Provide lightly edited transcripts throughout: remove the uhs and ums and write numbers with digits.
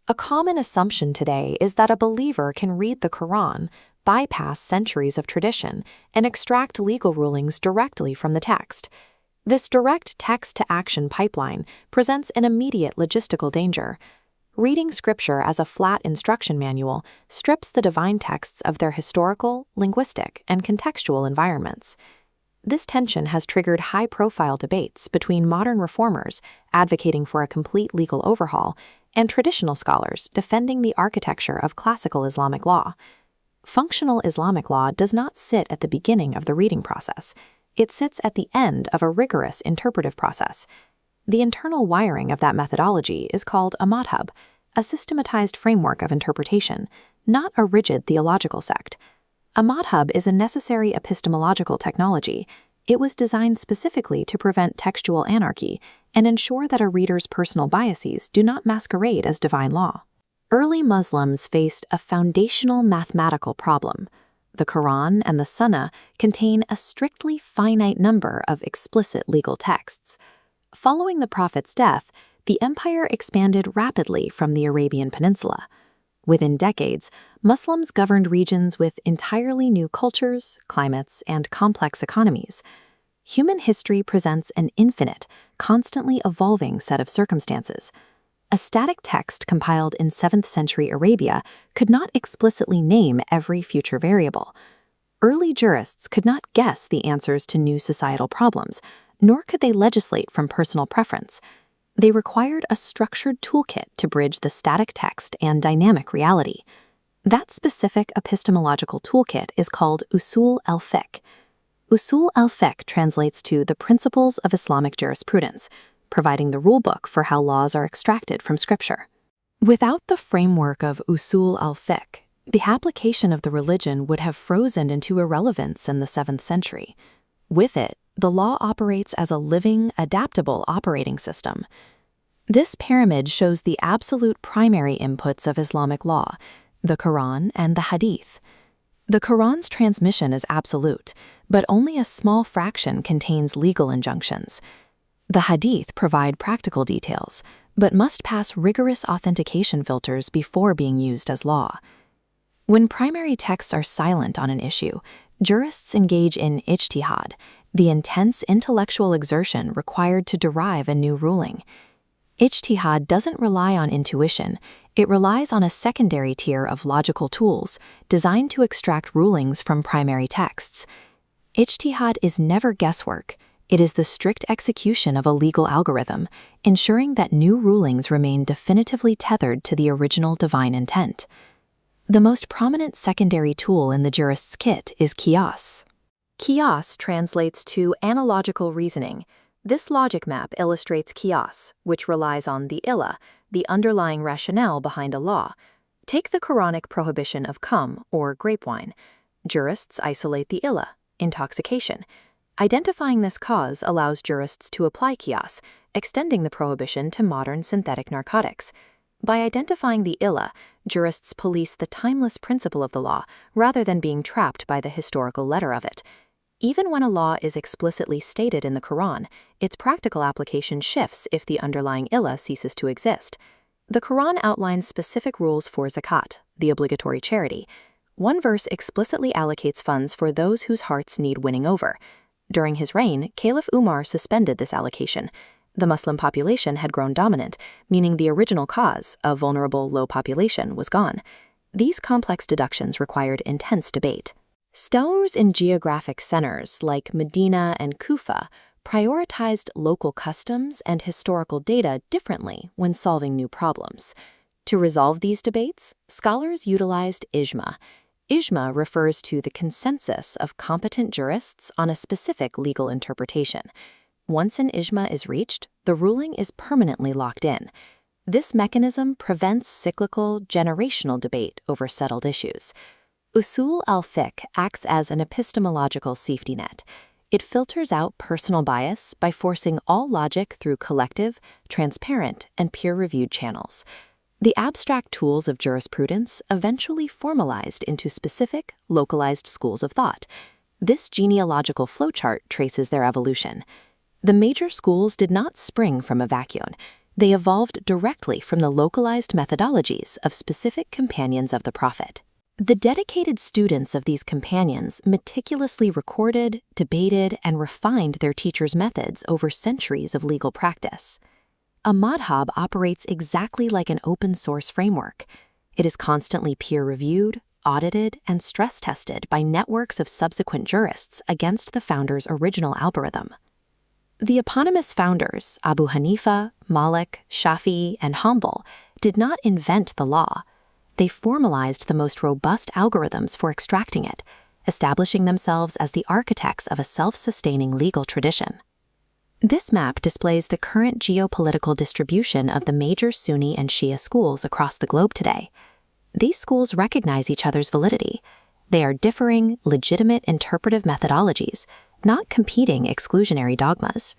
A common assumption today is that a believer can read the Quran, bypass centuries of tradition, and extract legal rulings directly from the text. This direct text-to-action pipeline presents an immediate logistical danger. Reading scripture as a flat instruction manual strips the divine texts of their historical, linguistic, and contextual environments. This tension has triggered high-profile debates between modern reformers advocating for a complete legal overhaul and traditional scholars defending the architecture of classical Islamic law. Functional Islamic law does not sit at the beginning of the reading process. It sits at the end of a rigorous interpretive process. The internal wiring of that methodology is called a Mazhab, a systematized framework of interpretation, not a rigid theological sect. A Mazhab is a necessary epistemological technology. It was designed specifically to prevent textual anarchy and ensure that a reader's personal biases do not masquerade as divine law. Early Muslims faced a foundational mathematical problem. The Quran and the Sunnah contain a strictly finite number of explicit legal texts. Following the Prophet's death, the empire expanded rapidly from the Arabian Peninsula. Within decades, Muslims governed regions with entirely new cultures, climates, and complex economies. Human history presents an infinite, constantly evolving set of circumstances. A static text compiled in 7th century Arabia could not explicitly name every future variable. Early jurists could not guess the answers to new societal problems, nor could they legislate from personal preference. They required a structured toolkit to bridge the static text and dynamic reality. That specific epistemological toolkit is called Usul al-Fiqh. Usul al-Fiqh translates to the principles of Islamic jurisprudence, providing the rulebook for how laws are extracted from scripture. Without the framework of Usul al-Fiqh, the application of the religion would have frozen into irrelevance in the 7th century. With it, the law operates as a living, adaptable operating system. This pyramid shows the absolute primary inputs of Islamic law, the Quran and the Hadith. The Quran's transmission is absolute, but only a small fraction contains legal injunctions. The Hadith provide practical details, but must pass rigorous authentication filters before being used as law. When primary texts are silent on an issue, jurists engage in Ijtihad, the intense intellectual exertion required to derive a new ruling. Ijtihad doesn't rely on intuition, it relies on a secondary tier of logical tools designed to extract rulings from primary texts. Ijtihad is never guesswork, it is the strict execution of a legal algorithm, ensuring that new rulings remain definitively tethered to the original divine intent. The most prominent secondary tool in the jurist's kit is Qiyas. Qiyas translates to analogical reasoning. This logic map illustrates Qiyas, which relies on the illah, the underlying rationale behind a law. Take the Quranic prohibition of khum, or grape wine. Jurists isolate the illah, intoxication. Identifying this cause allows jurists to apply Qiyas, extending the prohibition to modern synthetic narcotics. By identifying the illah, jurists police the timeless principle of the law rather than being trapped by the historical letter of it. Even when a law is explicitly stated in the Quran, its practical application shifts if the underlying illah ceases to exist. The Quran outlines specific rules for zakat, the obligatory charity. One verse explicitly allocates funds for those whose hearts need winning over. During his reign, Caliph Umar suspended this allocation. The Muslim population had grown dominant, meaning the original cause, a vulnerable low population, was gone. These complex deductions required intense debate. Scholars in geographic centers like Medina and Kufa prioritized local customs and historical data differently when solving new problems. To resolve these debates, scholars utilized ijma. Ijma refers to the consensus of competent jurists on a specific legal interpretation. Once an ijma is reached, the ruling is permanently locked in. This mechanism prevents cyclical, generational debate over settled issues. Usul al-Fiqh acts as an epistemological safety net. It filters out personal bias by forcing all logic through collective, transparent, and peer-reviewed channels. The abstract tools of jurisprudence eventually formalized into specific, localized schools of thought. This genealogical flowchart traces their evolution. The major schools did not spring from a vacuum. They evolved directly from the localized methodologies of specific companions of the Prophet. The dedicated students of these companions meticulously recorded, debated, and refined their teachers' methods over centuries of legal practice. A madhab operates exactly like an open-source framework. It is constantly peer-reviewed, audited, and stress-tested by networks of subsequent jurists against the founder's original algorithm. The eponymous founders, Abu Hanifa, Malik, Shafi'i, and Hanbal, did not invent the law. They formalized the most robust algorithms for extracting it, establishing themselves as the architects of a self-sustaining legal tradition. This map displays the current geopolitical distribution of the major Sunni and Shia schools across the globe today. These schools recognize each other's validity. They are differing, legitimate interpretive methodologies, not competing exclusionary dogmas.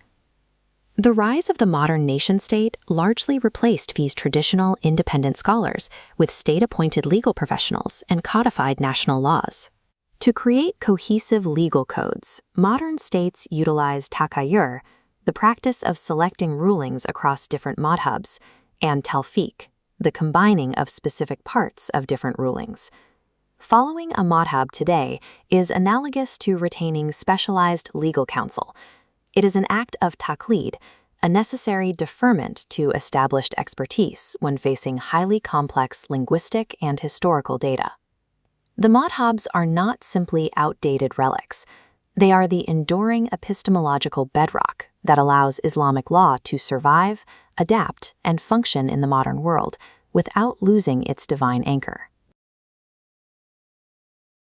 The rise of the modern nation-state largely replaced these traditional independent scholars with state-appointed legal professionals and codified national laws. To create cohesive legal codes, modern states utilize takayyur, the practice of selecting rulings across different madhabs, and talfiq, the combining of specific parts of different rulings. Following a madhab today is analogous to retaining specialized legal counsel. It is an act of taqlid, a necessary deferment to established expertise when facing highly complex linguistic and historical data. The madhabs are not simply outdated relics. They are the enduring epistemological bedrock that allows Islamic law to survive, adapt, and function in the modern world without losing its divine anchor.